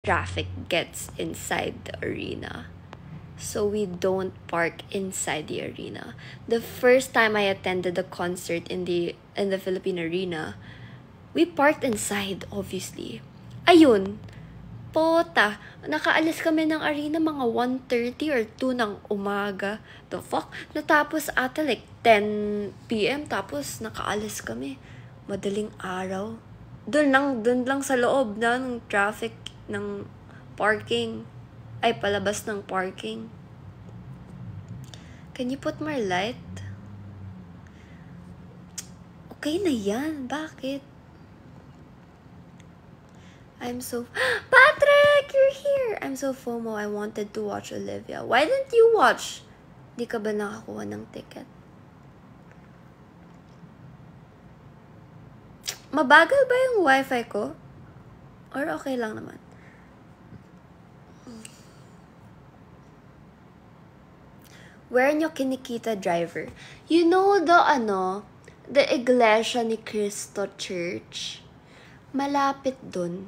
traffic gets inside the arena. So we don't park inside the arena. The first time I attended a concert in the Philippine Arena, we parked inside, obviously. Ayun, pota, nakaalis kami ng arena mga 1:30 or 2 ng umaga. The fuck? Natapos ata like 10 p.m. Tapos nakaalis kami. Madaling araw. Doon lang sa loob ng traffic ng parking. Ay, palabas ng parking. Can you put more light? Okay na yan. Bakit? I'm so... Patrick! You're here! I'm so FOMO. I wanted to watch Olivia. Why didn't you watch? Di ka ba nakakuha ng ticket? Mabagal ba yung wifi ko? Or okay lang naman? Where nyo kinikita, driver? You know the Iglesia ni Cristo Church? Malapit dun.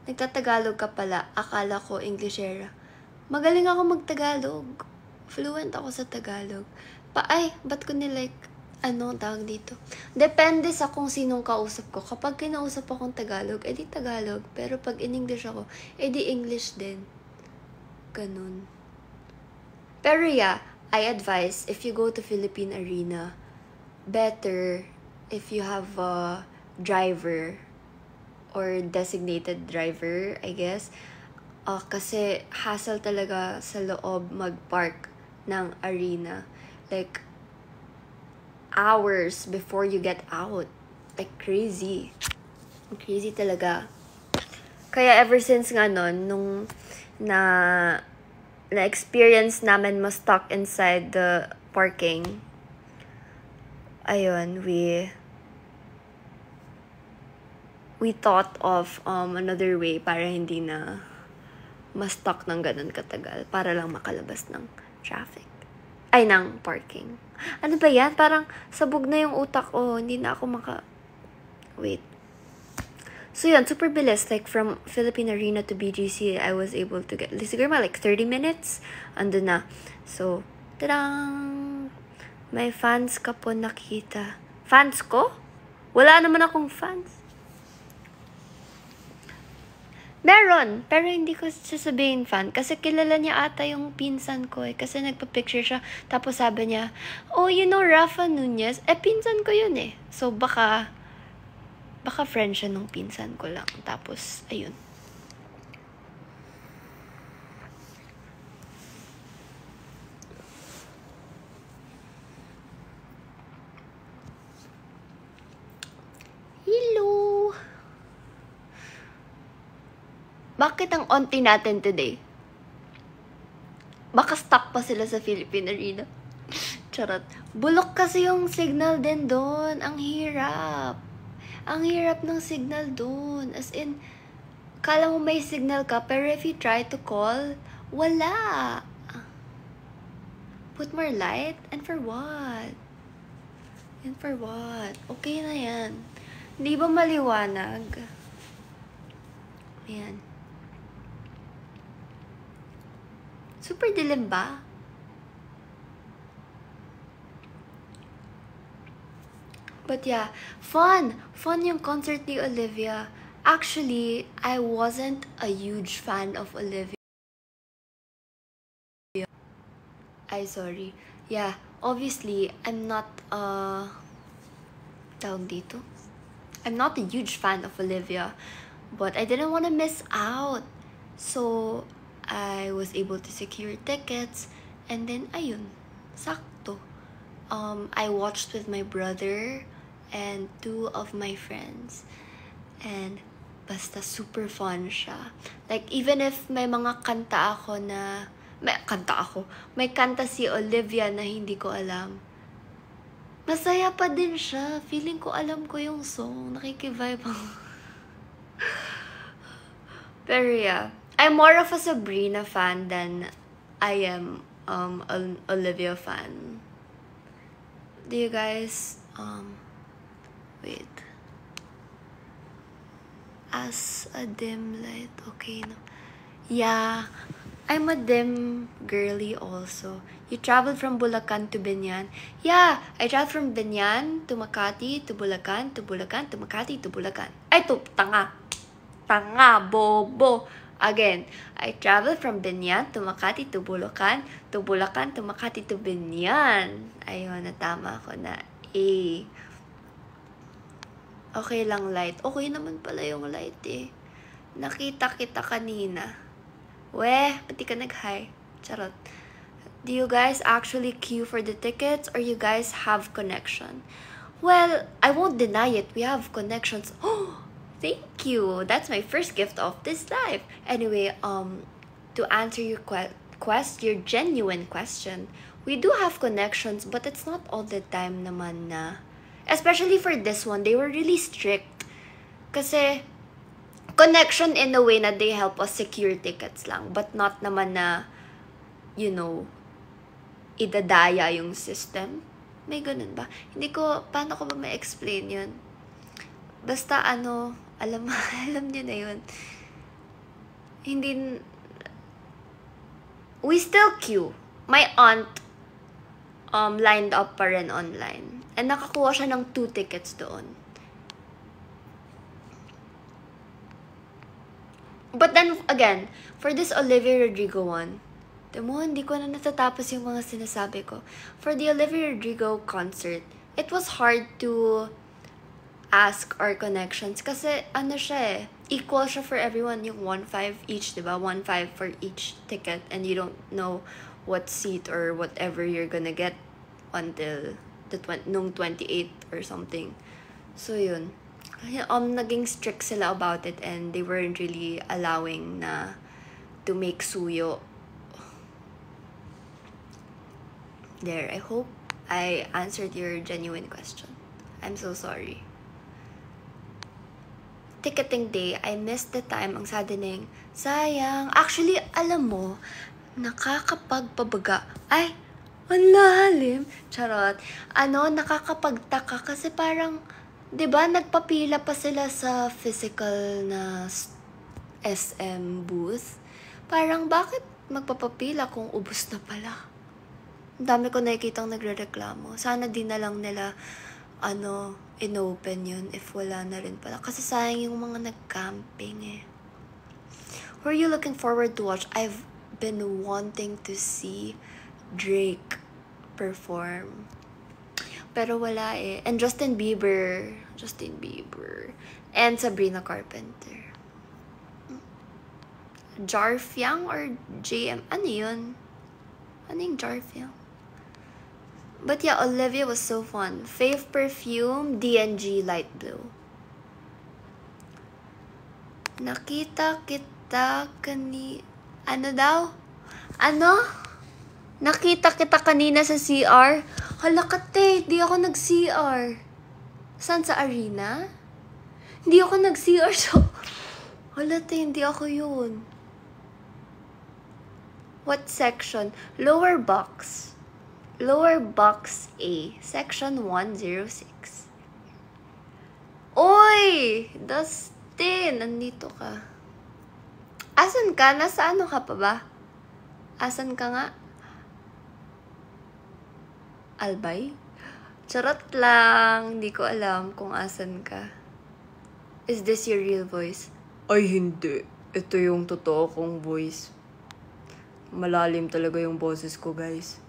Nagtatagalog ka pala. Akala ko Englishera. Magaling ako magtagalog. Fluent ako sa Tagalog. Ba't ko tawag dito? Depende sa kung sinong kausap ko. Kapag kinausap akong Tagalog, edi Tagalog. Pero pag in English ako, edi English din. Ganun. Pero yeah, I advise, if you go to Philippine Arena, better if you have a driver or designated driver, I guess. Kasi hassle talaga sa loob mag-park ng arena. Like, hours before you get out. Like, crazy. Crazy talaga. Kaya ever since nga nun, nung na-experience namin ma-stuck inside the parking, ayun, we thought of another way para hindi na ma-stuck ng ganun katagal, para lang makalabas ng traffic. Ay, ng parking. Ano ba yan? Parang sabog na yung utak ko. Hindi na ako Wait. So yun, super bilis. Like, from Philippine Arena to BGC, I was able to get, siguro like 30 minutes. Ando na. So, tadang! May fans ka po nakita. Fans ko? Wala naman akong fans. Meron, pero hindi ko sasabihin fan. Kasi kilala niya ata yung pinsan ko eh. Kasi nagpa-picture siya. Tapos sabi niya, oh, you know Rafa Nunez? Pinsan ko yun eh. So, baka friend siya nung pinsan ko lang. Tapos, ayun. Hello! Bakit ang onti natin today? Baka stuck pa sila sa Philippine Arena. Charot. Bulok kasi yung signal din doon. Ang hirap. Ang hirap ng signal doon. As in, kala mo may signal ka, pero if you try to call, wala. Put more light? And for what? And for what? Okay na yan. Hindi ba maliwanag? Ayan. Super dilim ba? But yeah, fun! Fun yung concert ni Olivia. Actually, I wasn't a huge fan of Olivia. Sorry. Yeah, obviously, I'm not tawag dito? I'm not a huge fan of Olivia. But I didn't want to miss out. So, I was able to secure tickets. And then, ayun, sakto. I watched with my brother and 2 of my friends. And basta super fun siya. Like, even if may mga kanta ako na... May kanta si Olivia na hindi ko alam. Masaya pa din siya. Feeling ko alam ko yung song. Nakikivibe ako. Pero yeah. I'm more of a Sabrina fan than I am an Olivia fan. Do you guys wait. As a dim light. Okay, no. Yeah, I'm a dim girly also. You traveled from Bulacan to Binyan. Yeah, I traveled from Binyan to Makati to Bulacan to Bulacan to Makati to Bulacan. Ay, to, tanga. Tanga, bobo. Again, I traveled from Binyan to Makati to Bulacan to Makati to Binyan. Ayun, natama ko na A. Okay lang, light. Okay naman pala yung light eh. Nakita kita kanina. Weh, pati ka nag-hi. Charot. Do you guys actually queue for the tickets or you guys have connection? Well, I won't deny it. We have connections. Oh, thank you. That's my first gift of this life. Anyway, to answer your your genuine question, we do have connections, but it's not all the time naman na. Especially for this one, they were really strict. Kasi, connection in a way na they help us secure tickets lang, but not naman na, you know, idadaya yung system. May ganun ba? Hindi ko, paano ko ba ma-explain yun? Basta alam nyo na yun. Hindi, we still queue. My aunt, lined up pa rin online. And nakakuha siya ng 2 tickets doon. But then, again, for this Olivia Rodrigo one, mo, hindi ko na natatapos yung mga sinasabi ko. For the Olivia Rodrigo concert, it was hard to ask our connections kasi siya eh, equal siya for everyone, yung 1.5 each, diba? 1.5 for each ticket and you don't know what seat or whatever you're gonna get until nung 28 or something. So yun. Naging strict sila about it and they weren't really allowing na to make suyo. There, I hope I answered your genuine question. I'm so sorry. Ticketing day, I missed the time. Ang saddening. Sayang. Actually, alam mo, nakakapagpabaga. Ay, ang lalim. Charot. Nakakapagtaka kasi parang, 'di ba, nagpapila pa sila sa physical na SM booth. Parang bakit magpapapila kung ubos na pala? Ang dami ko nakikitang nagrereklamo. Sana din na lang nila inopen yun if wala na rin pala. Kasi sayang yung mga nag-camping eh. Who are you looking forward to watch? I've been wanting to see Drake perform. Pero wala eh. And Justin Bieber. And Sabrina Carpenter. Jarfiang or JM? Ano yun? Ano yung Jarfiang? But yeah, Olivia was so fun. Fave perfume, DNG Light Blue. Nakita kita ano daw? Nakita kita kanina sa CR? Hala kate, di ako nag-CR. Saan, sa arena? Hindi ako nag-CR, so... Hala te, hindi ako yun. What section? Lower box A, section 106. Oy! Dustin! Nandito ka. Asan ka? Nasa ano ka pa ba? Asan ka nga? Albay? Charot lang. Hindi ko alam kung asan ka. Is this your real voice? Ay, hindi. Ito yung totoo kong voice. Malalim talaga yung boses ko, guys.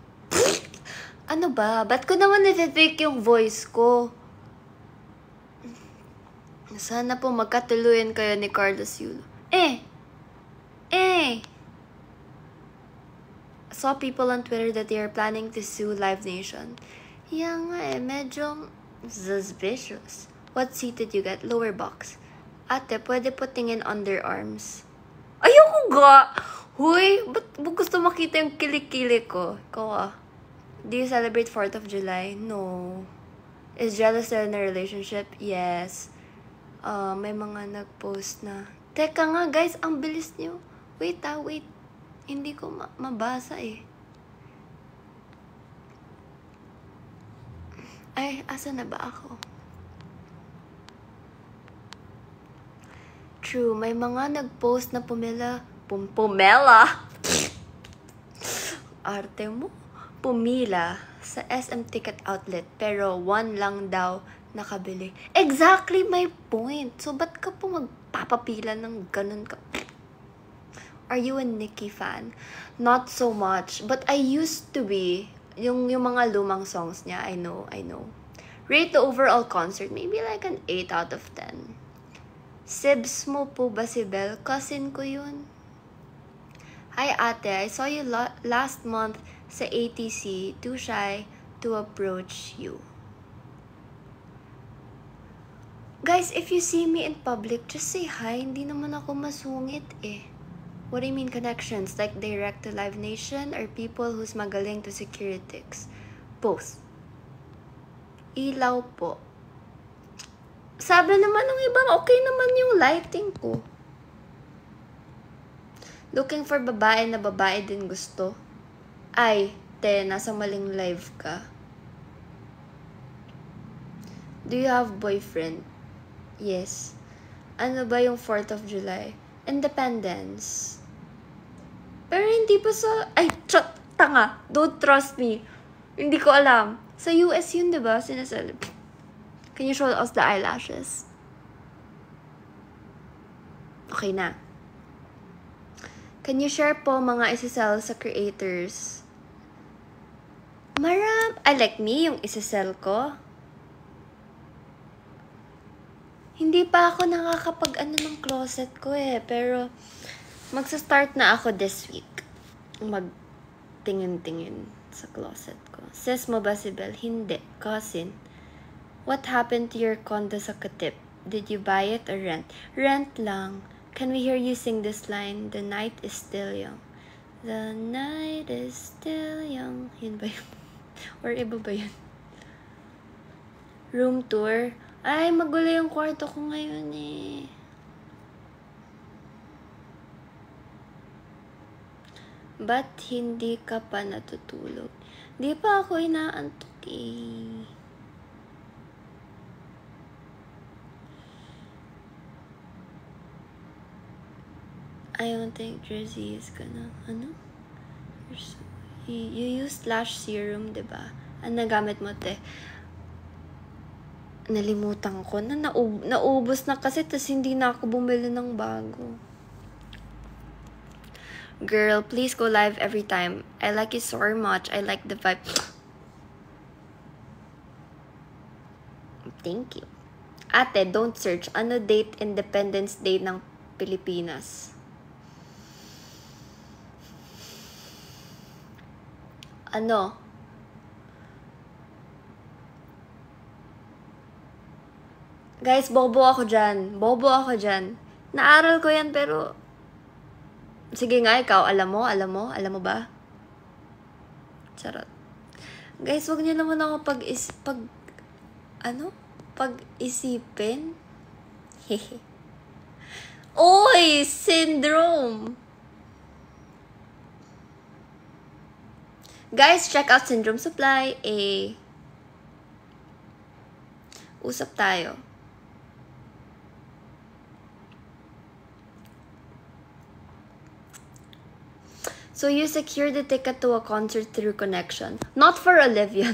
Ano ba? Ba't ko naman nati-fake yung voice ko? Sana po magkatuluyan kayo ni Carlos Yulo. Saw people on Twitter that they are planning to sue Live Nation. Yeah nga eh, medyo suspicious. What seat did you get? Lower box. Ate, pwede po tingin underarms. Ayoko ga! Huy, ba't gusto makita yung kilikili ko? Ikaw ah. Do you celebrate 4th of July? No. Is Jella still in a relationship? Yes. May mga nag-post na. Teka nga guys, ang bilis niyo. Wait. Hindi ko mabasa eh. Ay, asa na ba ako? true. May mga nag-post na pumila. Arte mo? Pumila sa SM Ticket Outlet. Pero 1 lang daw nakabili. Exactly my point. So, ba't ka po magpapapila ng ganun ka? Are you a Nicki fan? Not so much. But I used to be. Yung mga lumang songs niya, I know. Rate the overall concert, maybe like an 8 out of 10. Sibs mo po ba si Belle? Cousin ko yun. Hi ate, I saw you last month sa ATC. Too shy to approach you. Guys, if you see me in public, just say hi. Hindi naman ako masungit eh. What do you mean connections? Like direct to Live Nation or people who's magaling to securities? Both. Ilaw po. Sabi naman ng iba, okay naman yung lighting ko. Looking for babae na babae din gusto. Ay, te, nasa maling live ka. Do you have boyfriend? Yes. Ano ba yung 4th of July? Independence. Pero hindi pa sa... Ay, tanga. Don't trust me. Hindi ko alam. Sa US yun, diba? Sinasabi. Can you show us the eyelashes? Okay na. Can you share po mga isasell sa creators? I like me, yung isasell ko. Hindi pa ako nakakapag-ano ng closet ko eh. Pero, magsa-start na ako this week. Magtingin-tingin sa closet ko. Sis mo ba si Belle? Hindi. Cousin. What happened to your condo sa Katip? Did you buy it or rent? Rent lang. Can we hear you sing this line? The night is still young. The night is still young. Yun ba yun? Or iba ba yun? Room tour? Ay, magulo yung kwarto ko ngayon eh. Ba't hindi ka pa natutulog? Di pa ako inaantok eh. I don't think Jersey is gonna, ano? You use Lash Serum, diba? Ang nagamit mo, te? Nalimutan ko na, naubos na kasi, tas hindi na ako bumili ng bago. Girl, please go live every time. I like you so much. I like the vibe. Thank you. Ate, don't search. Ano date Independence Day ng Pilipinas? Ano? Guys, bobo ako dyan. Naaral ko yan, pero... Sige nga, ikaw, alam mo ba? Charot. Guys, wag niyo naman ako pag-isipin. Hehe. Oy! Syndrome! Guys, check out Syndrome Supply. Usap tayo. So you secured the ticket to a concert through connection. Not for Olivia.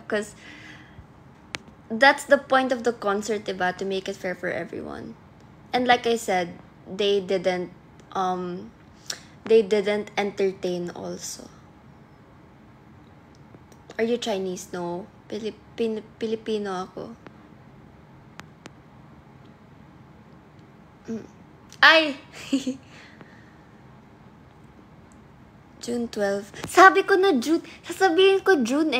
Because that's the point of the concert, diba? To make it fair for everyone. And like I said, they didn't entertain also. Are you Chinese? No. Filipino ako. Ay! June 12. Sabi ko na June. Sasabihin ko June.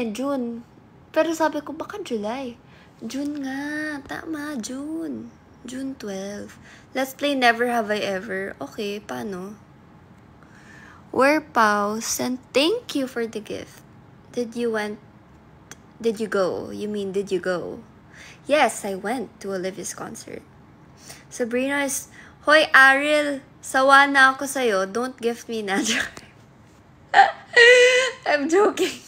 Pero sabi ko baka July. June nga. Tama, June. June 12. Let's play Never Have I Ever. Okay, paano? Where Pause and thank you for the gift. Did you go? You mean, did you go? Yes, I went to Olivia's concert. Sabrina is, Hoy, Ariel, sawa na ako sa'yo. Don't gift me na. I'm joking.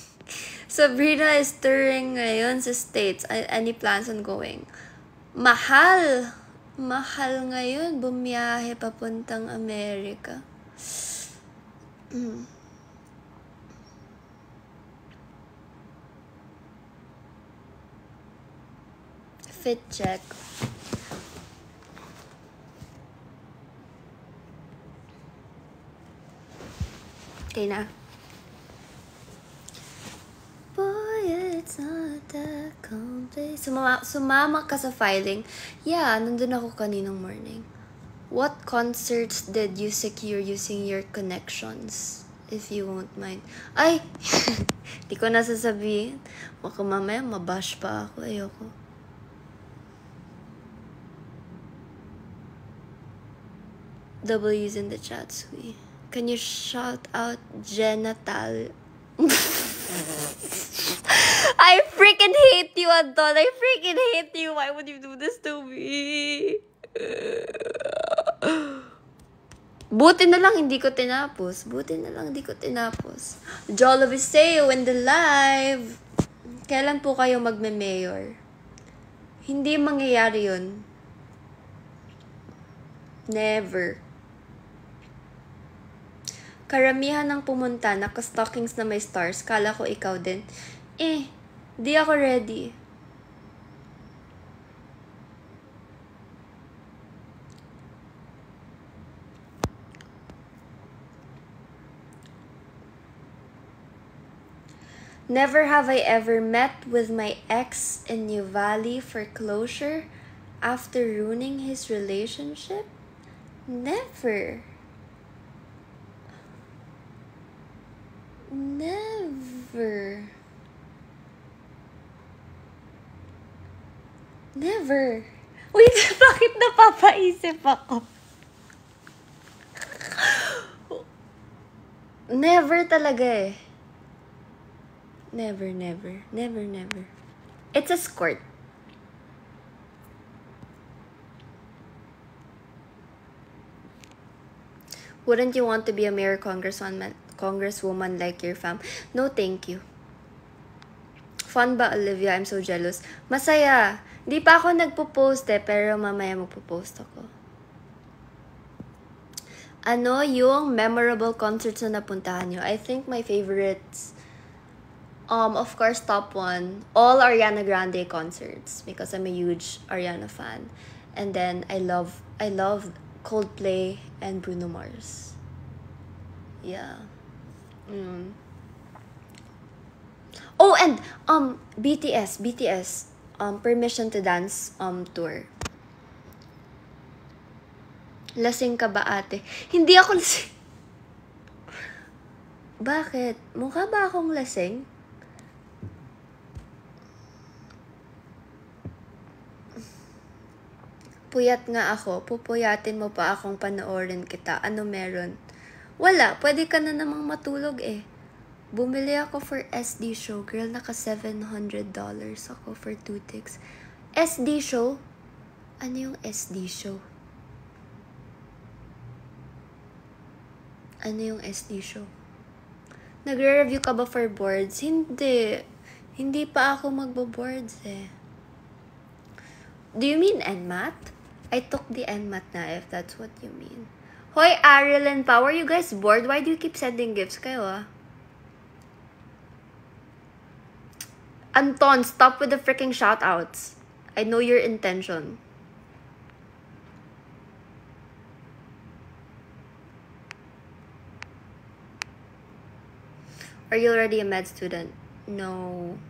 Sabrina is touring ngayon sa States. Any plans on going? Mahal Mahal ngayon, bumiyahe papuntang Amerika. Fit check. Okay na. Boy, it's not that complex. Sumama ka sa filing. Yeah, nandun ako kaninang morning. What concerts did you secure using your connections? If you won't mind. Ay! Di ko nasasabihin. Baka mamaya mabash pa ako. Ayoko. W's in the chat, sweet. Can you shout out Genital? I freaking hate you, Anton. I freaking hate you. Why would you do this to me? Buti na lang hindi ko tinapos. Jolo Viseo in the live. Kailan po kayo magme-mayor? Hindi mangyayari yun. Never. Karamihan ng pumunta, naka-stockings na may stars. Kala ko ikaw din. Di ako ready. Never have I ever met with my ex in New Valley for closure after ruining his relationship. Never. Wait, bakit napapaisip ako? Never talaga eh. Never. It's a skirt. Wouldn't you want to be a mayor congresswoman like your fam? No, thank you. Fun ba, Olivia? I'm so jealous. Masaya. Di pa ako nagpo-post pero mamaya magpo-post ako. Ano yung memorable concerts na napuntahan nyo? I think my favorites, of course, top one, all Ariana Grande concerts because I'm a huge Ariana fan. And then I love Coldplay and Bruno Mars. Yeah. Oh, and BTS, Permission to Dance tour. Lasing ka ba, ate? Hindi ako lasing. Bakit? Mukha ba akong lasing? Puyat nga ako. Pupuyatin mo pa akong panoorin kita. Ano meron? Wala. Pwede ka na namang matulog eh. Bumili ako for SD show. Girl, naka $700 ako for 2 tickets. SD show? Ano yung SD show? Ano yung SD show? Nagre-review ka ba for boards? Hindi. Hindi pa ako magbo-boards eh. Do you mean NMAT? I took the NMAT na if that's what you mean. Hoy, Ariel and Power, you guys bored? Why do you keep sending gifts kayo ah? Anton, stop with the freaking shoutouts. I know your intention. Are you already a med student? No.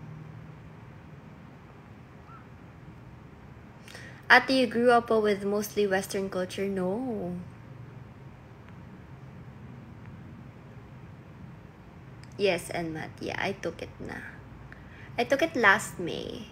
Ate, you grew up with mostly Western culture? No. Yes, NMAT. Yeah, I took it na. I took it last May.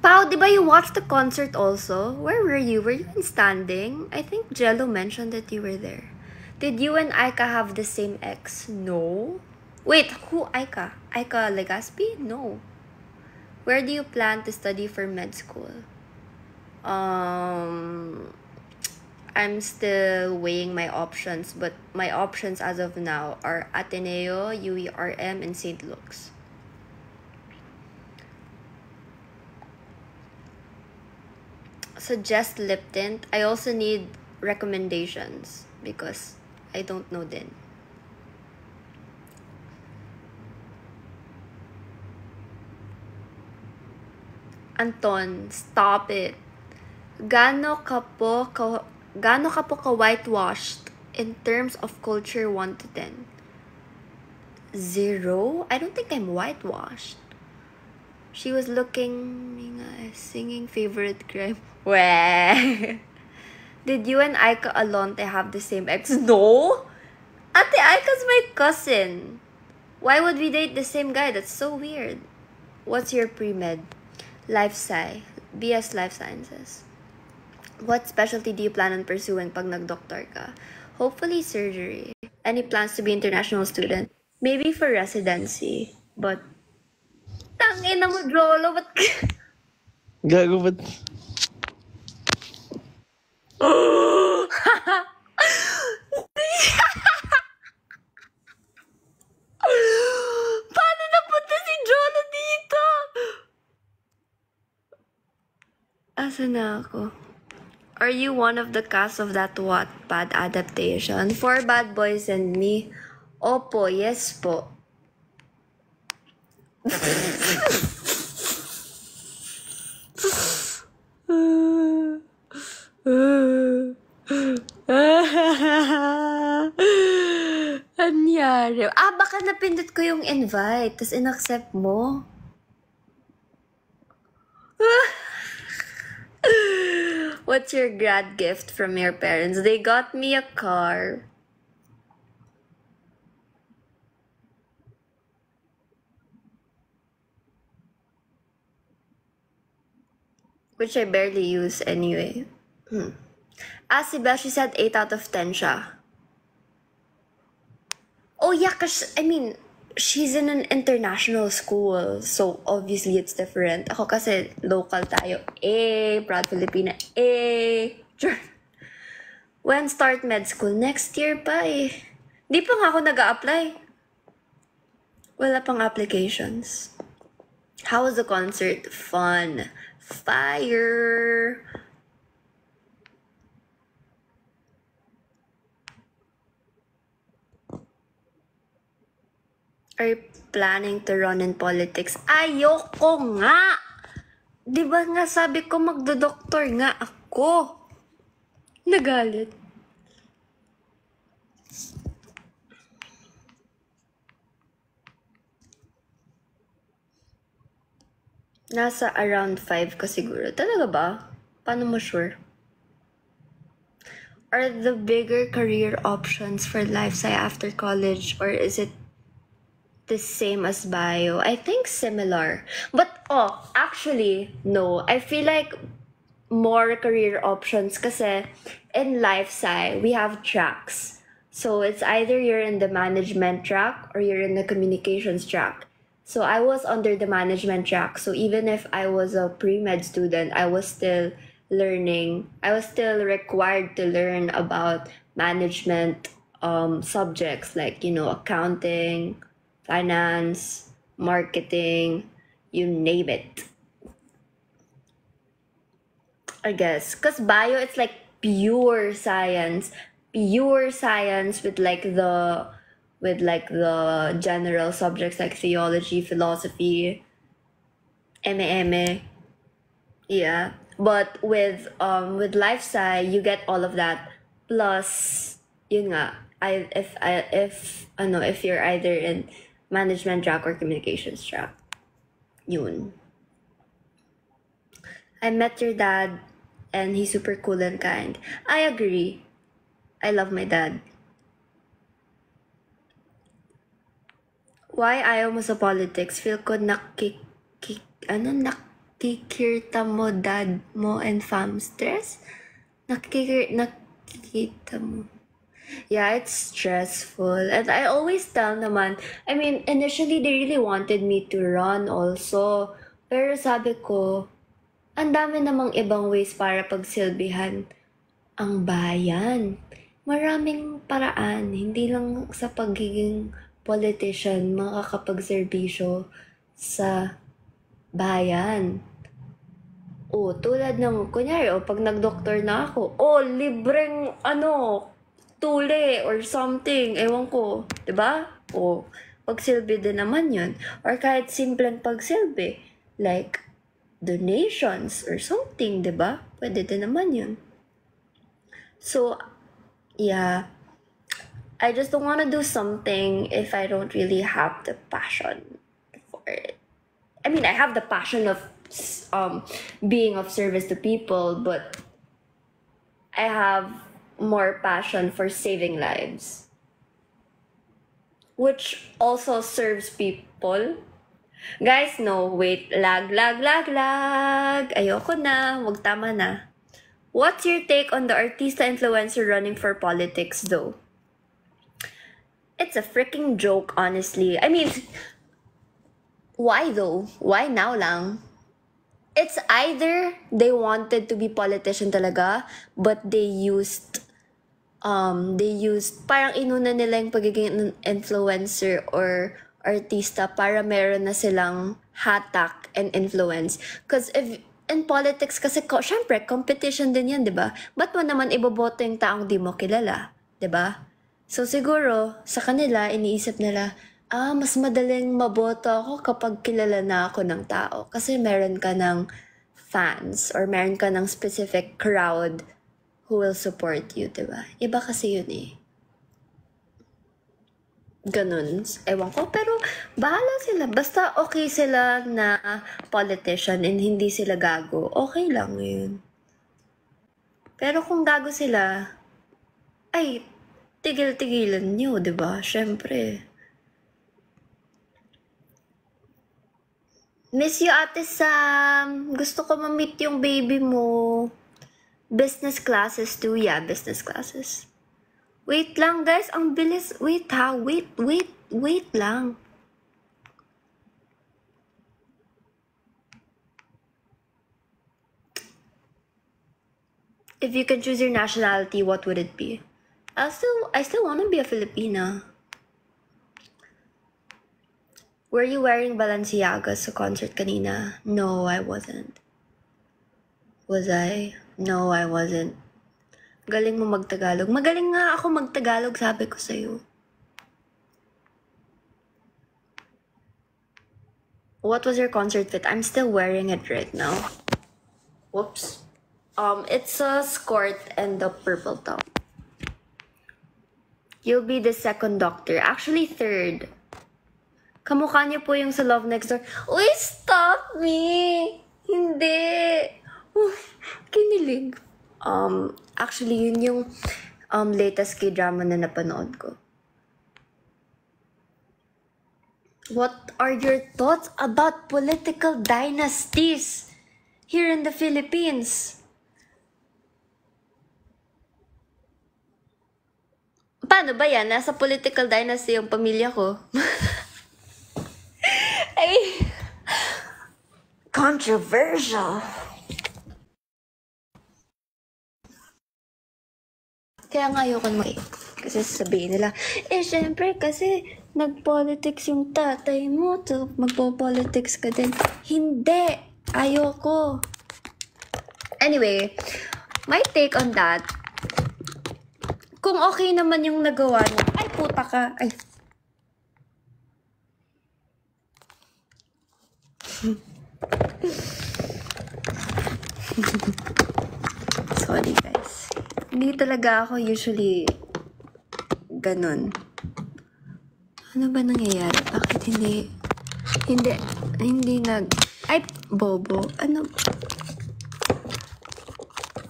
Pao, di ba you watched the concert also? Where were you? Were you in standing? I think Jello mentioned that you were there. Did you and Aika have the same ex? No. Wait, who Aika? Aika Legaspi? No. Where do you plan to study for med school? I'm still weighing my options, but my options as of now are Ateneo, UERM, and St. Luke's. suggest lip tint. I also need recommendations because I don't know din. Anton, stop it. Gaano ka po ka-whitewashed in terms of culture 1 to 10? 0? I don't think I'm whitewashed. She was looking, singing favorite crime. Weh. Did you and Aika Alonte have the same ex? No! Ate Aika's my cousin. Why would we date the same guy? That's so weird. What's your pre-med? Life Sci. BS Life Sciences. What specialty do you plan on pursuing pag nag-doctor ka? Hopefully surgery. Any plans to be international student? Maybe for residency. But, tangina mo, Jolo, ba't Gago, ba't? Paano napunta si Jolo dito? Asa na ako? Are you one of the cast of that Wattpad adaptation? 4 Bad Boys and Me? Opo, yes po. Anyari? Baka napindot ko yung invite, tas in-accept mo. What's your grad gift from your parents? They got me a car. Which I barely use anyway. Si Belle, she said 8 out of 10 siya. Oh yeah, cause, I mean, she's in an international school, so obviously it's different. Ako kasi local tayo. Proud Filipina. Sure. When start med school? Next year pa eh. Di pa nga ako nag-a-apply. Wala pang applications. How was the concert? Fun. Fire. Are you planning to run in politics? Ayoko nga! Di ba nga sabi ko magdo-doktor nga ako? Nagalit. Nasa around 5 ka siguro. Talaga ba? Paano mo sure? Are the bigger career options for life sci after college, or is it the same as bio? I think similar. But actually, no. I feel like more career options kasi in life sci, we have tracks. So it's either you're in the management track or you're in the communications track. So I was under the management track. So even if I was a pre-med student, I was still learning. I was still required to learn about management subjects like, accounting, finance, marketing, you name it. I guess. Because bio, it's like pure science. Pure science with the general subjects like theology, philosophy, eme. Yeah. But with life sci, you get all of that. Plus, yun nga, if you're either in management track or communications track. Yun. I met your dad and he's super cool and kind. I agree. I love my dad. Why ayaw mo sa politics? Feel ko nakikirta mo dad mo and fam stress? Nakikita mo. Yeah, it's stressful. And I always tell naman, I mean, initially they really wanted me to run also. Pero sabi ko, ang dami namang ibang ways para pagsilbihan ang bayan. Maraming paraan, hindi lang sa pagiging politician makakapagserbisyo sa bayan. tulad ng, kunyari, pag nag-doktor na ako, libreng, tule or something, ewan ko, diba? Pagsilbi din naman yun. Or kahit simpleng pagsilbi, like, donations or something, diba? Pwede din naman yun. So, yeah, I just don't want to do something if I don't really have the passion for it. I mean, I have the passion of being of service to people, but I have more passion for saving lives, which also serves people. Guys, no, wait, lag. Ayoko na, wag tama na. What's your take on the artista influencer running for politics though? It's a freaking joke, honestly. I mean, why though? Why now lang? It's either they wanted to be politician talaga, but they used parang inuna nila yung pagiging influencer or artista para meron na silang hatak and influence. Because if in politics kasi, syempre, competition din yan, di ba? Ba't mo naman iboboto yung taong di mo kilala? Di ba? So siguro, sa kanila, iniisip nila, mas madaling maboto ako kapag kilala na ako ng tao. Kasi meron ka ng fans or meron ka ng specific crowd who will support you, diba? Iba kasi yun eh. Ganun. Ewan ko. Pero bahala sila. Basta okay sila na politician and hindi sila gago. Okay lang yun. Pero kung gago sila, ay, tigil-tigilan nyo, diba? Syempre. Miss you, Ate Sam. Gusto ko ma-meet yung baby mo. Business classes too. Yeah, business classes. Wait lang, guys. Ang bilis. Wait ha. Wait lang. If you can choose your nationality, what would it be? I still want to be a Filipina. Were you wearing Balenciagas sa concert kanina? No, I wasn't. Was I? No, I wasn't. Galing mo magtagalog. Magaling nga ako magtagalog, sabi ko sa'yo. What was your concert fit? I'm still wearing it right now. Whoops. It's a skirt and the purple top. You'll be the second doctor. Actually, third. Kamukha niyo po yung sa Love Next Door. Uy, stop me! Hindi! Kinilig. Actually, yun yung latest K-drama na napanood ko. What are your thoughts about political dynasties here in the Philippines? Paano ba yan? Nasa political dynasty yung pamilya ko. Ay, controversial. Kaya nga ayoko naman kasi sabihin nila, syempre kasi nag-politics yung tatay mo, so magpo-politics ka din. Hindi! Ayoko. Anyway, my take on that, kung okay naman yung nagawa niya, ay puta ka, ay. Sorry guys. Hindi talaga ako usually ganun. Ano ba nangyayari? Bakit hindi ay, bobo. Ano?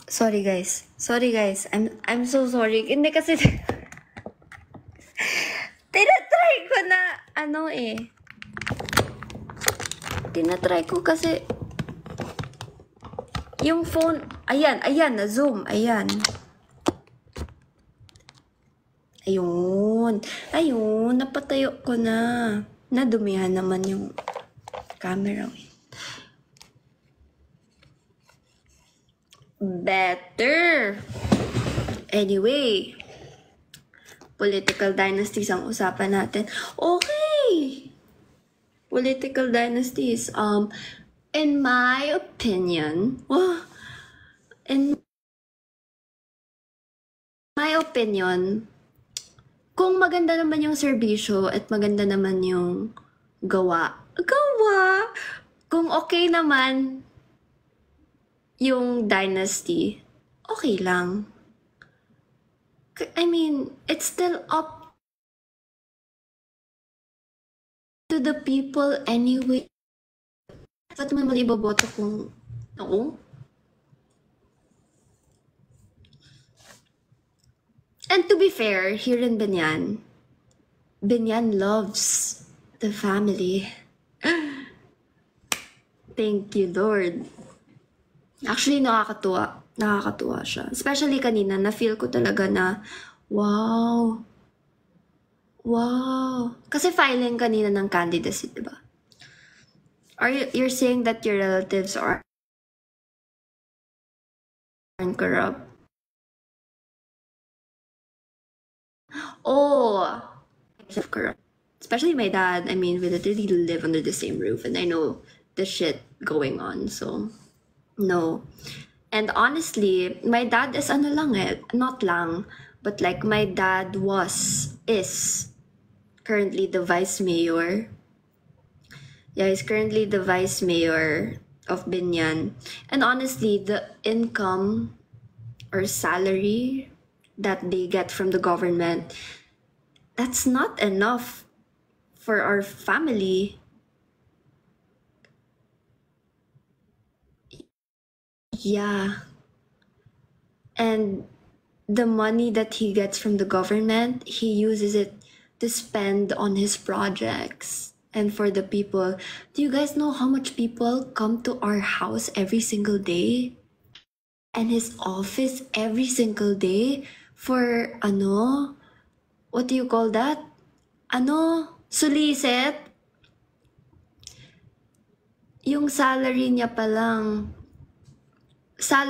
Sorry guys. I'm so sorry. Hindi kasi tinatry ko na tinatry ko kasi yung phone, ayan, na zoom, ayan. Ayun, napatayo ko na. Nadumihan naman yung camera. Better. Anyway, political dynasties ang usapan natin. Okay. Political dynasties. In my opinion, in my opinion, kung maganda naman yung serbisyo at maganda naman yung gawa, kung okay naman yung dynasty, okay lang. I mean, it's still up to the people anyway. Ba't mo naman iboboto kung oo? And to be fair, here in Binyan loves the family. Thank you, Lord. Actually, nakakatuwa siya. Especially kanina, na-feel ko talaga na, wow. Kasi filing kanina ng candidacy, diba? You're saying that your relatives aren't corrupt? Oh, corrupt. Especially my dad. I mean, we literally live under the same roof, and I know the shit going on, so no. And honestly, my dad is ano lang not lang, but like my dad is currently the vice mayor. Yeah, he's currently the vice mayor of Binyan. And honestly, the income or salary that they get from the government, that's not enough for our family. Yeah. And the money that he gets from the government, he uses it to spend on his projects and for the people. Do you guys know how much people come to our house every single day? And his office every single day for what do you call that? Suliset? Yung salary niya pa lang sa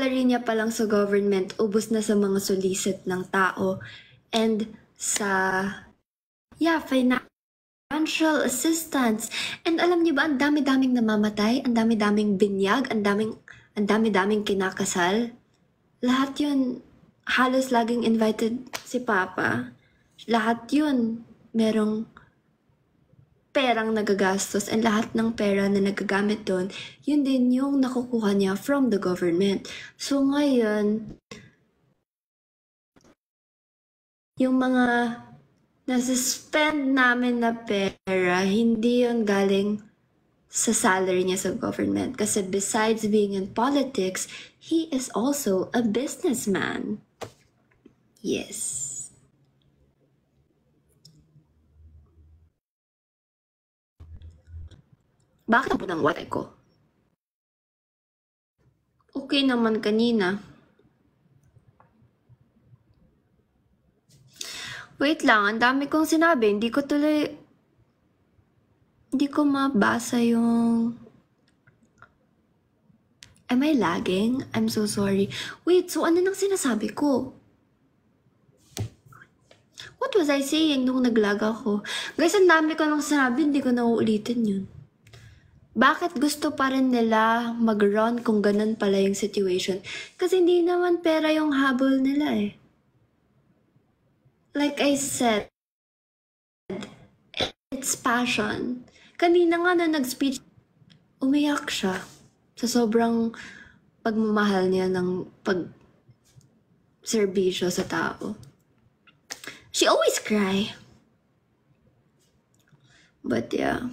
government, ubos na sa mga solicit ng tao. And sa, financial assistance. And alam niyo ba, ang dami-daming namamatay, ang dami-daming binyag, ang dami-daming kinakasal. Lahat yun, halos laging invited si Papa. Lahat yun, merong perang nagagastos, and lahat ng pera na nagagamit doon, yun din yung nakukuha niya from the government. So ngayon, yung mga nasuspend namin na pera, hindi yun galing sa salary niya sa government. Kasi besides being in politics, he is also a businessman. Yes. Bakit po ng water ko? Okay naman kanina. Wait lang, ang dami kong sinabi. Hindi ko mabasa yung... Am I lagging? I'm so sorry. Wait, so ano nang sinasabi ko? What was I saying nung naglag ako? Guys, ang dami ko nang sinabi, hindi ko na uulitin yun. Bakit gusto pa rin nila mag-run kung ganun pala yung situation? Kasi hindi naman pera yung habol nila eh. Like I said, it's passion. Kanina nga na nag-speech, umiyak siya sa sobrang pagmamahal niya ng pag-serbisyo sa tao. She always cry. But yeah.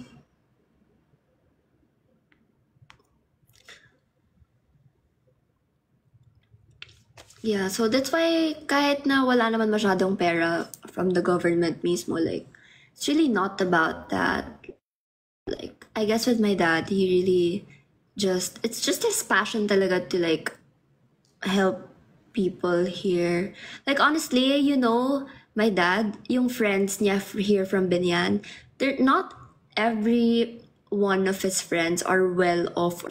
Yeah, so that's why kahit na wala naman masyadong pera from the government mismo, like, it's really not about that. Like, I guess with my dad, he really it's just his passion talaga to like help people here. Like, honestly, my dad, yung friends niya here from Binyan, they're not every one of his friends are well off.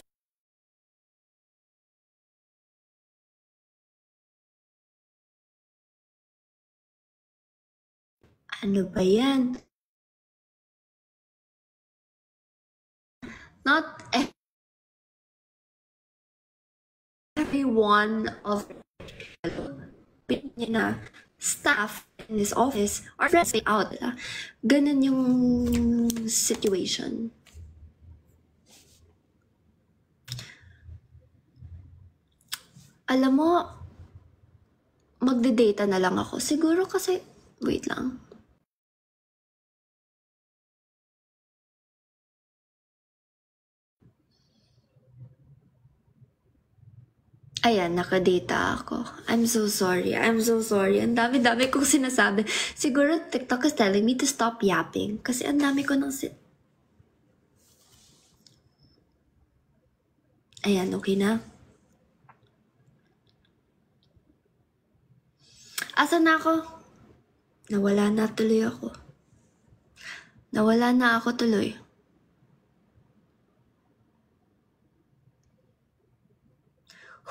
Ano ba yan? Not every one of niya na staff in this office are friends way out. Ganun yung situation. Alam mo, magde-data na lang ako. Siguro kasi, wait lang. Ayan, nakadata ako. I'm so sorry. I'm so sorry. Ang dami-dami kong sinasabi. Siguro TikTok is telling me to stop yapping. Kasi ang dami ko nang Ayan, okay na. Asan na ako? Nawala na tuloy ako. Nawala na ako tuloy.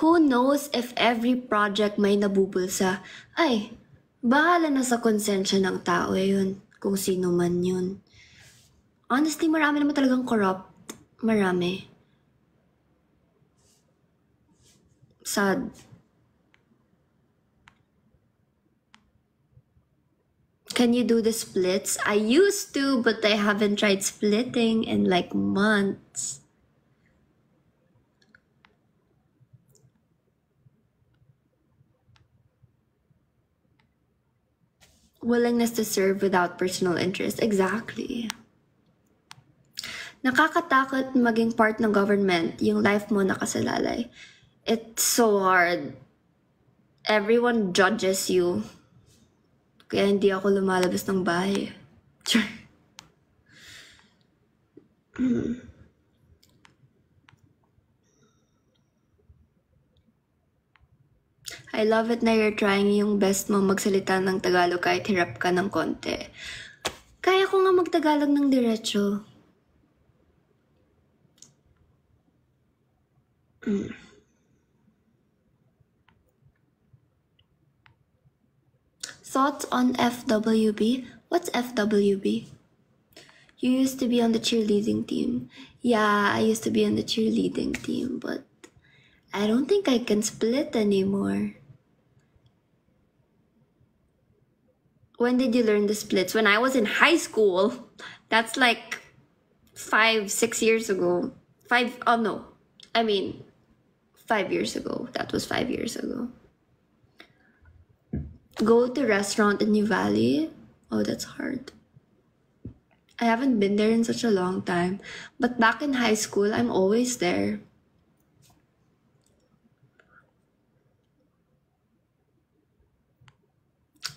Who knows if every project may nabubulsa? Ay, bahala na sa konsensya ng tao yun. Kung sino man yun. Honestly, marami naman talagang corrupt. Marami. Sad. Can you do the splits? I used to, but I haven't tried splitting in like months. Willingness to serve without personal interest. Exactly. Nakakatakot maging part ng government, yung life mo nakasalalay. It's so hard. Everyone judges you. Kaya hindi ako lumalabas ng bahay. I love it na you're trying yung best mo magsalita ng Tagalog kahit hirap ka ng konti. Kaya ko nga magtagalog ng diretso. Thoughts on FWB? What's FWB? You used to be on the cheerleading team. Yeah, I used to be on the cheerleading team, but I don't think I can split anymore. When did you learn the splits? When I was in high school. That's like 5-6 years ago. 5 years ago. That was 5 years ago. Go to restaurant in New Valley? Oh, that's hard. I haven't been there in such a long time. But back in high school, I'm always there.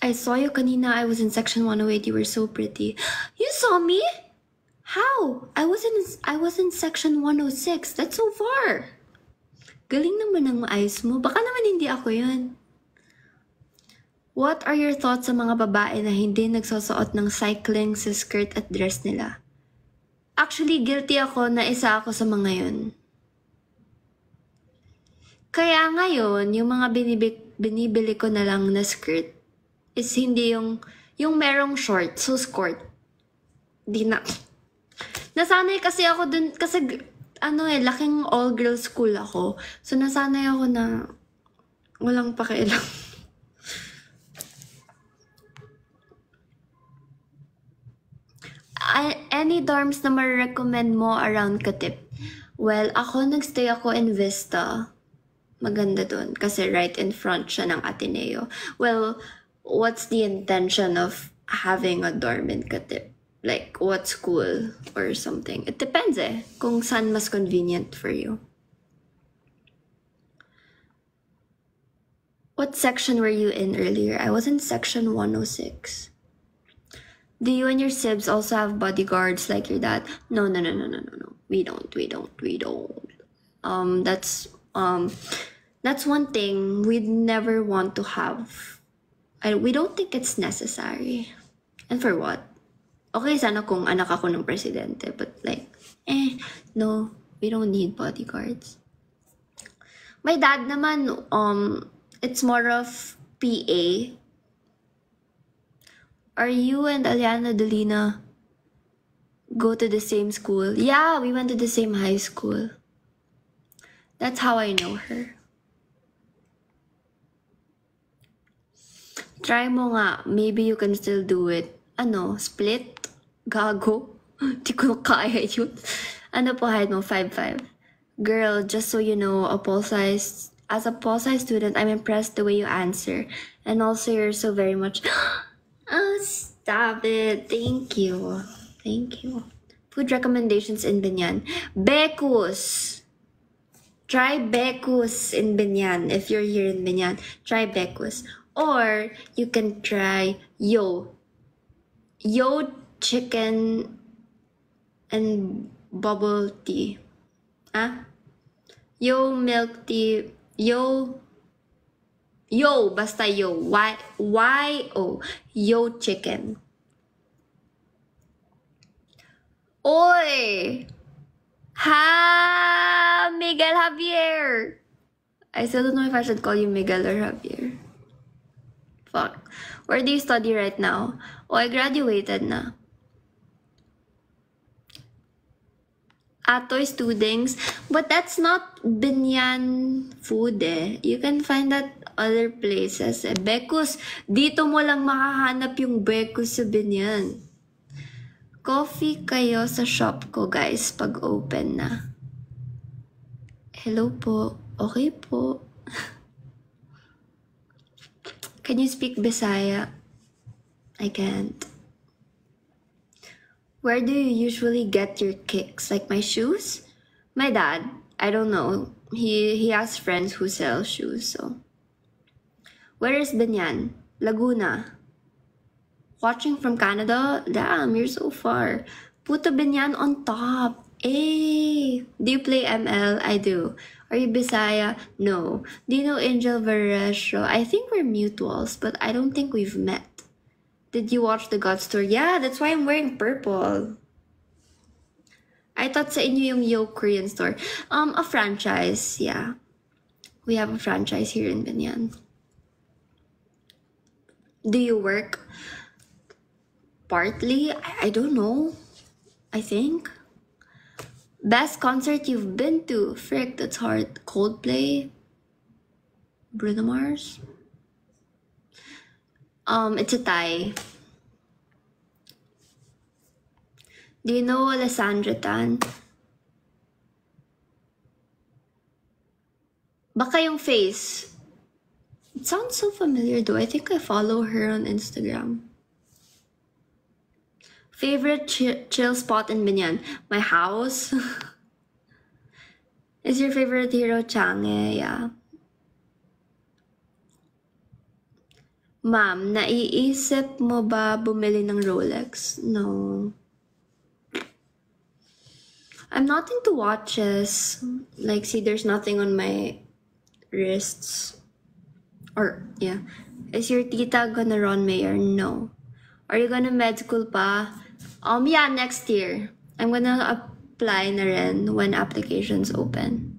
I saw you kanina. I was in section 108. You were so pretty. You saw me? How? I was in section 106. That's so far. Galing naman ng maayos mo. Baka naman hindi ako yun. What are your thoughts sa mga babae na hindi nagsusuot ng cycling sa skirt at dress nila? Actually, guilty ako na isa ako sa mga yun. Kaya ngayon, yung mga binibili ko na lang na skirt is hindi yung merong short, so skirt. Di na. Nasanay kasi ako dun, kasi laking all-girls school ako. So nasanay ako na walang pakialam. Any dorms na ma-recommend mo around Katip? Well, nagstay ako in Vista. Maganda dun kasi right in front siya ng Ateneo. Well, what's the intention of having a dorm in Katip? Like, what school or something? It depends kung saan mas convenient for you. What section were you in earlier? I was in section 106. Do you and your sibs also have bodyguards like your dad? No. We don't. That's one thing we'd never want to have. We don't think it's necessary. And for what? Okay, sana kung anak ako ng presidente, but like, no, we don't need bodyguards. My dad naman, it's more of PA. Are you and Aliana Dolina go to the same school? Yeah, we went to the same high school. That's how I know her. Try mo nga. Maybe you can still do it. Ano? Split? Gago? Di ko kaya yun. Ano po height mo? 5'5". Girl, just so you know, as a pol sci student, I'm impressed the way you answer. And also, you're so very much... Oh, stop it. Thank you. Thank you. Food recommendations in Binyan. Bekus. Try Bekus in Binyan. If you're here in Binyan, try Bekus. Or you can try Yo. Yo chicken and bubble tea. Ah? Yo milk tea. Yo, basta yo. Y-O. Yo chicken. Oy! Ha! Miguel Javier! I still don't know if I should call you Miguel or Javier. Fuck. Where do you study right now? Oh, I graduated na. Atoy Studings. But that's not Binyan food eh. You can find that other places eh. Bekus. Dito mo lang makahanap yung Bekus sa Binyan. Coffee kayo sa shop ko guys pag open na. Hello po. Okay po. Can you speak Bisaya? I can't. Where do you usually get your kicks? Like my shoes? My dad, I don't know. He has friends who sell shoes, so. Where is Binyan? Laguna. Watching from Canada? Damn, you're so far. Puto Binyan on top. Hey! Do you play ML? I do. Are you Bisaya? No. Do you know Angel Varesho? I think we're mutuals, but I don't think we've met. Did you watch the God Store? Yeah, that's why I'm wearing purple. I thought sa inyo yung Yo Korean store. A franchise, yeah. We have a franchise here in Binyan. Do you work? Partly? I don't know. I think. Best concert you've been to? Frick, that's hard. Coldplay? Bruno Mars? It's a tie. Do you know Alessandra Tan? Baka yung face. It sounds so familiar though. I think I follow her on Instagram. Favorite chill spot in Binyan? My house. Is your favorite hero Chang'e? Yeah. Ma'am, naiisip mo ba bumili ng Rolex? No. I'm not into watches. Like, see, there's nothing on my wrists. Or, yeah. Is your tita gonna run mayor? No. Are you gonna med school pa? Yeah, next year. I'm gonna apply na rin when applications open.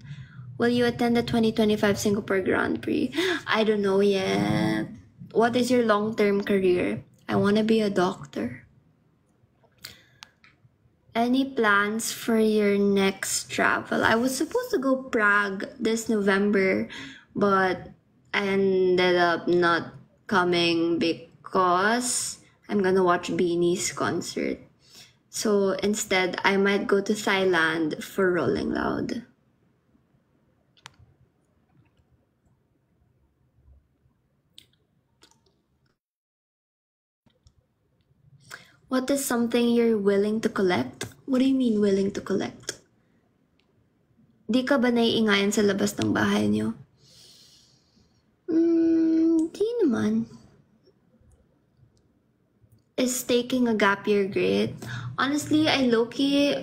Will you attend the 2025 Singapore Grand Prix? I don't know yet. What is your long-term career? I wanna be a doctor. Any plans for your next travel? I was supposed to go Prague this November, but I ended up not coming because I'm gonna watch Beanie's concert. So instead, I might go to Thailand for Rolling Loud. What is something you're willing to collect? What do you mean willing to collect? Di ka ba naiingayan sa labas ng bahay niyo? Di naman. Is taking a gap year great? Honestly, I low-key,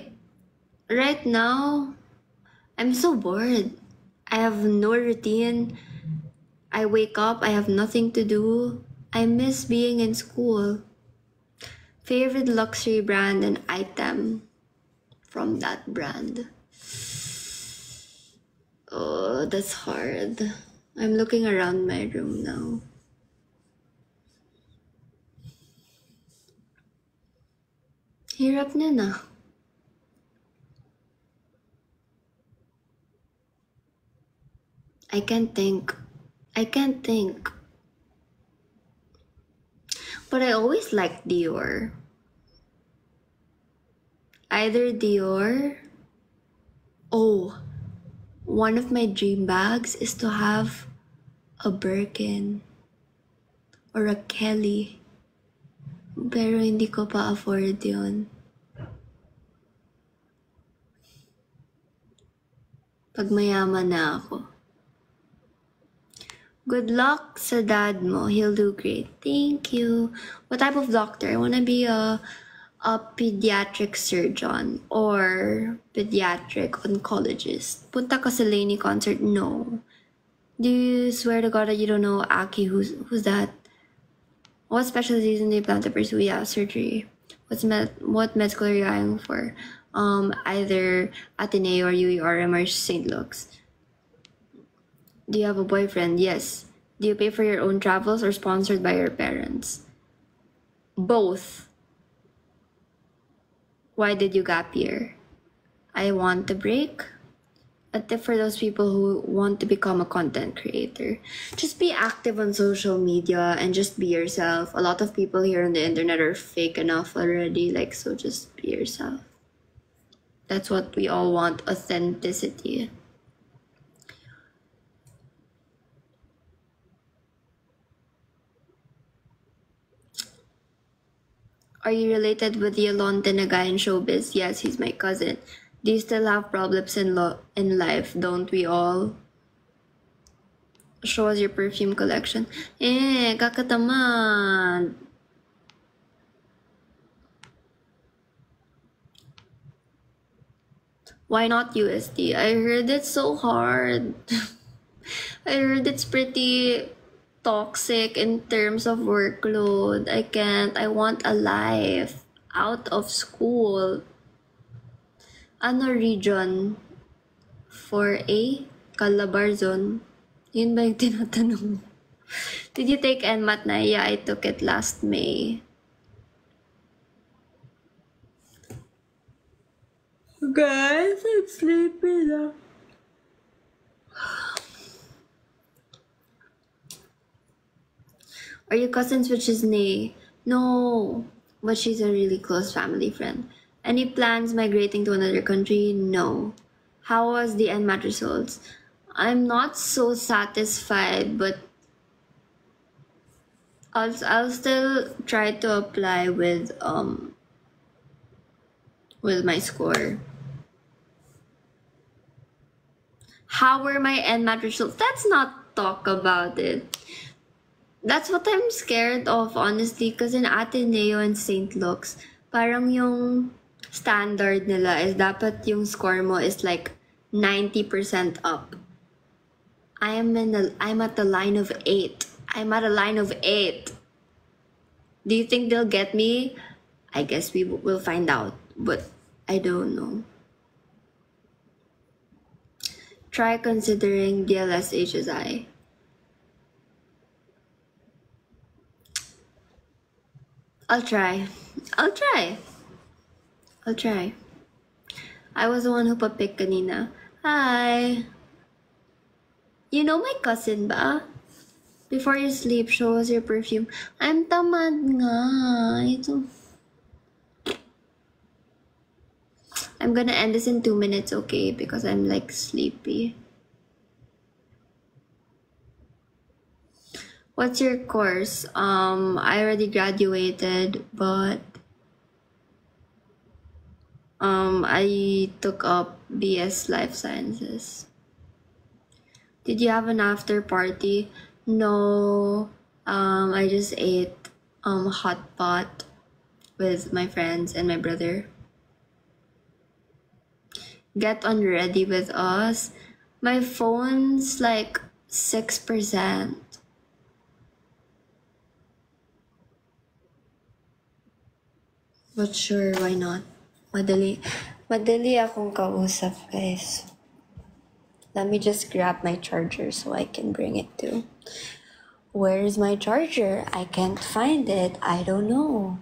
right now, I'm so bored. I have no routine. I wake up, I have nothing to do. I miss being in school. Favorite luxury brand and item from that brand? Oh, that's hard. I'm looking around my room now. Hirap na na. I can't think. But I always liked Dior. Either Dior. Oh, one of my dream bags is to have a Birkin or a Kelly. Pero hindi ko pa afford yun. Pag mayaman na ako. Good luck sa dad mo. He'll do great. Thank you. What type of doctor? I wanna be a pediatric surgeon or pediatric oncologist. Punta ka sa Lainey concert? No. Do you swear to God that you don't know Aki? Who's that? What specialization do you plan to pursue? Yeah, surgery. What med school are you eyeing for? Either Ateneo or UERM or St. Luke's. Do you have a boyfriend? Yes. Do you pay for your own travels or sponsored by your parents? Both. Why did you gap year? I want a break. A tip for those people who want to become a content creator. Just be active on social media and just be yourself. A lot of people here on the internet are fake enough already, so just be yourself. That's what we all want, authenticity. Are you related with the Alonte na guy in showbiz? Yes, he's my cousin. Do you still have problems in life? Don't we all? Show us your perfume collection. Kakatamad. Why not USD? I heard it's so hard. I heard it's pretty toxic in terms of workload. I can't. I want a life out of school. Ano region? 4A? Calabarzon? Yun ba yung tinatanong? Did you take NMAT na? Yeah, I took it last May. Guys, I'm sleepy now. Are you cousins with Chisney? No, but she's a really close family friend. Any plans migrating to another country? No. How was the NMAT results? I'm not so satisfied, but I'll still try to apply with my score. How were my NMAT results? Let's not talk about it. That's what I'm scared of, honestly, because in Ateneo and St. Luke's, parang yung standard nila is dapat yung score mo is 90% up. I'm at the line of 8. I'm at a line of 8. Do you think they'll get me? I guess we will find out, but I don't know. Try considering DLS HSI. I'll try. I was the one who pa-pick kanina. Hi. You know my cousin ba? Before you sleep, show us your perfume. I'm tamad nga. Ito. I'm gonna end this in 2 minutes, okay? Because I'm sleepy. What's your course? I already graduated, but I took up BS Life Sciences. Did you have an after party? No. I just ate hot pot with my friends and my brother. Get on Ready with Us. My phone's 6%. But sure, why not? Madali akong kausap, guys. Let me just grab my charger so I can bring it too. Where's my charger? I can't find it. I don't know.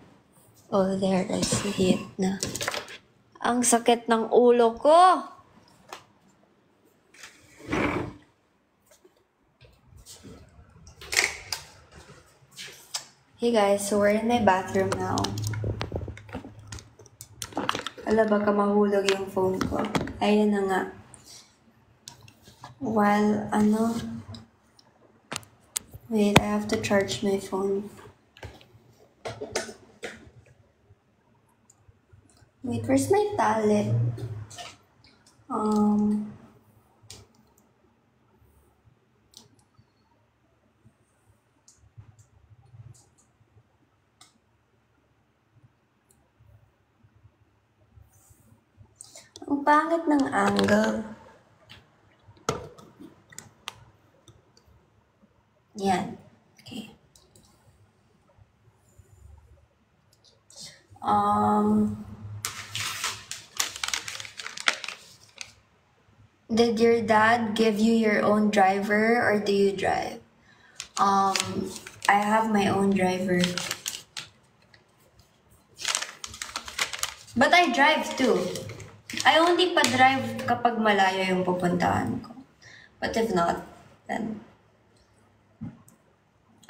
Oh, there. I see it na. Ang sakit ng ulo ko! Hey guys, so we're in my bathroom now. Ala, baka mahulog yung phone ko. Ayun na nga. While, wait, I have to charge my phone. Wait, where's my palette? Ang pangit ng angle. Yan. Okay. Did your dad give you your own driver or do you drive? I have my own driver. But I drive too. I only pa-drive kapag malayo yung pupuntahan ko. But if not, then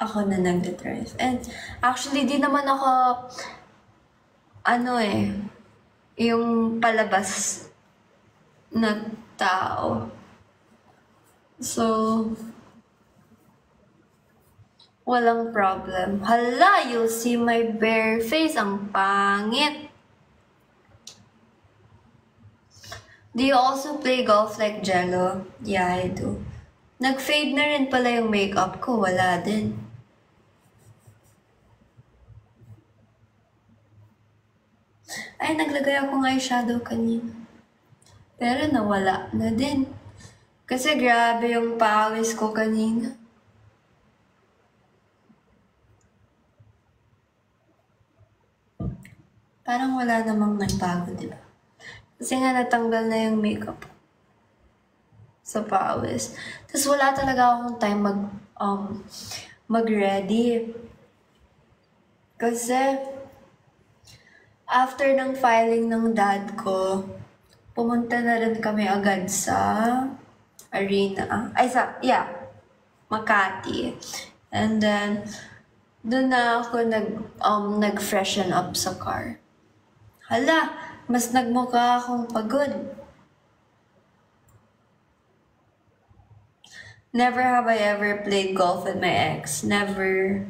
ako na nagde-drive. And actually, di naman ako, yung palabas na tao. So, walang problem. Hala, you'll see my bare face. Ang pangit. Do you also play golf like Jello? Yeah, I do. Nag-fade na rin pala yung makeup ko. Wala din. Ay, naglagay akong eyeshadow kanina. Pero nawala na din. Kasi grabe yung pawis ko kanina. Parang wala namang nagbago, di ba? Kasi nga natanggal na yung makeup sa pawis. Tapos wala talaga akong time mag-ready. Kasi after ng filing ng dad ko, pumunta na rin kami agad sa arena. Makati. And then, doon na ako nag-freshen up sa car. Hala, mas nagmukha akong pagod. Never have I ever played golf with my ex. Never.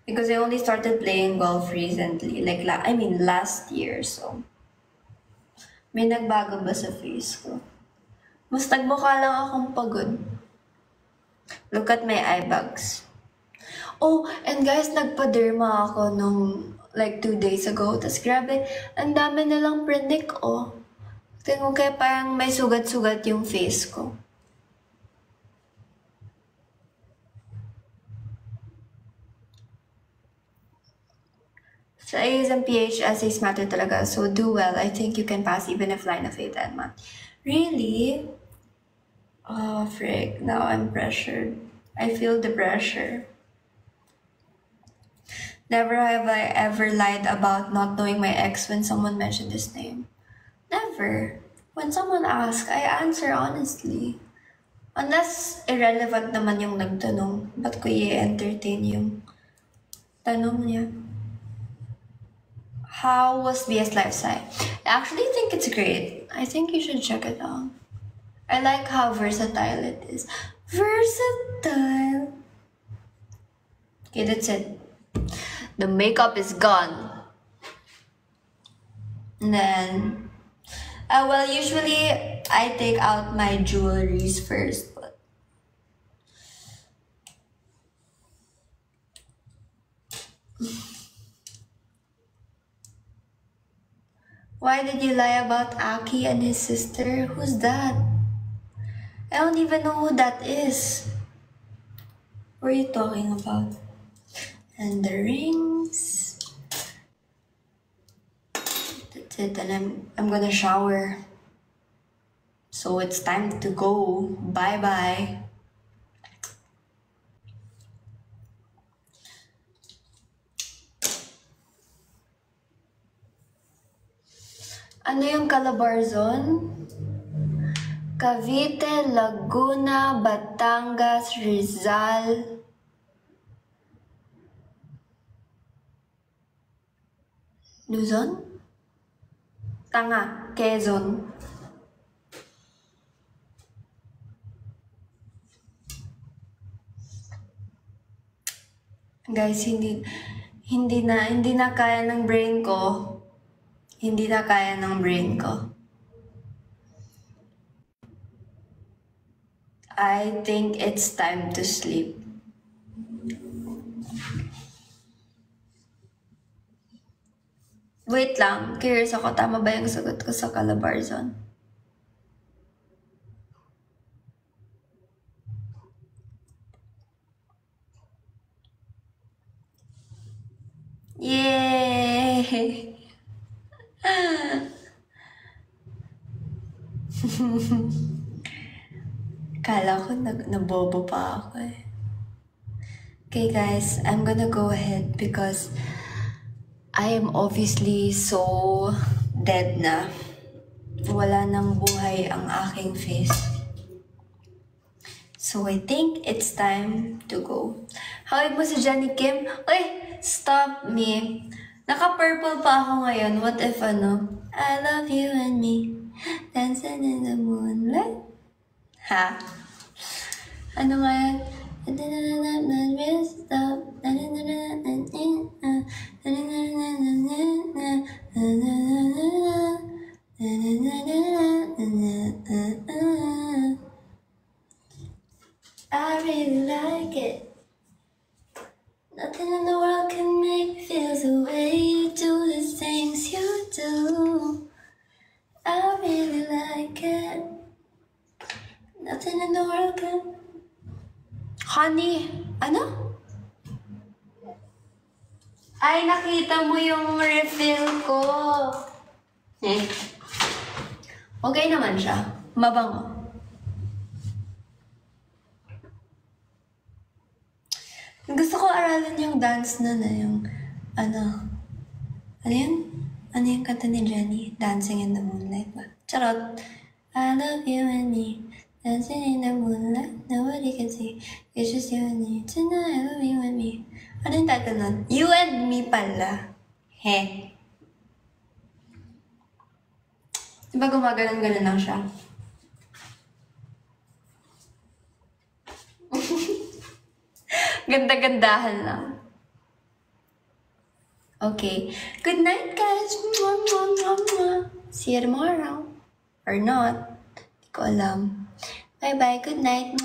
Because I only started playing golf recently. Last year, so. May nagbago ba sa face ko? Mas nagmukha lang akong pagod. Look at my eye bags. Oh, and guys, nagpa-derma ako nung 2 days ago. Tapos grabe, ang dami nilang prinik, oh. Tingnan ko kaya parang may sugat-sugat yung face ko. Sa A's and PH essays matter talaga, so do well. I think you can pass even if line of 8 and math. Really? Oh, frick. Now I'm pressured. I feel the pressure. Never have I ever lied about not knowing my ex when someone mentioned his name. Never. When someone asks, I answer honestly. Unless irrelevant naman yung nagtanong, ba't ko i-entertain yung tanong niya? How was BS Lifestyle? I actually think it's great. I think you should check it out. I like how versatile it is. Versatile. Okay, that's it. The makeup is gone. And then, usually I take out my jewelries first. But why did you lie about Aki and his sister? Who's that? I don't even know who that is. What are you talking about? And the rings. That's it. And I'm gonna shower. So it's time to go. Bye-bye. Ano yung Calabarzon? Cavite, Laguna, Batangas, Rizal. Luzon? Tanga. Quezon. Guys, hindi na kaya ng brain ko. Hindi na kaya ng brain ko. I think it's time to sleep. Wait lang, curious ako, tama ba yung sagot ko sa Calabarzon? Yay! Kala ko nabobo pa ako eh. Okay guys, I'm gonna go ahead because I am obviously so dead na. Wala nang buhay ang aking face. So I think it's time to go. Hawig mo si Jenny Kim? Uy! Stop me. Naka-purple pa ako ngayon. What if I love you and me. Dancing in the moonlight. Ha? Ano nga yan? I really like it. Nothing in the world can make me feel the way you do the things you do. I really like it. Nothing in the world can... Honey, ano? Ay, nakita mo yung refill ko. Okay naman siya. Mabango. Gusto ko aralin yung dance na yung, ano yun? Ano yung kanta ni Jenny? Dancing in the Moonlight ba? Charot! I love you and me, dancing in the moonlight, nobody can see, it's just you and me, tonight I love you and me. Ano yung title nun? You and me pala. He. Diba gumagalan-galan lang siya? Ganda-gandahan lang. Okay. Good night, guys. See you tomorrow. Or not. Hindi ko alam. Bye-bye. Good night.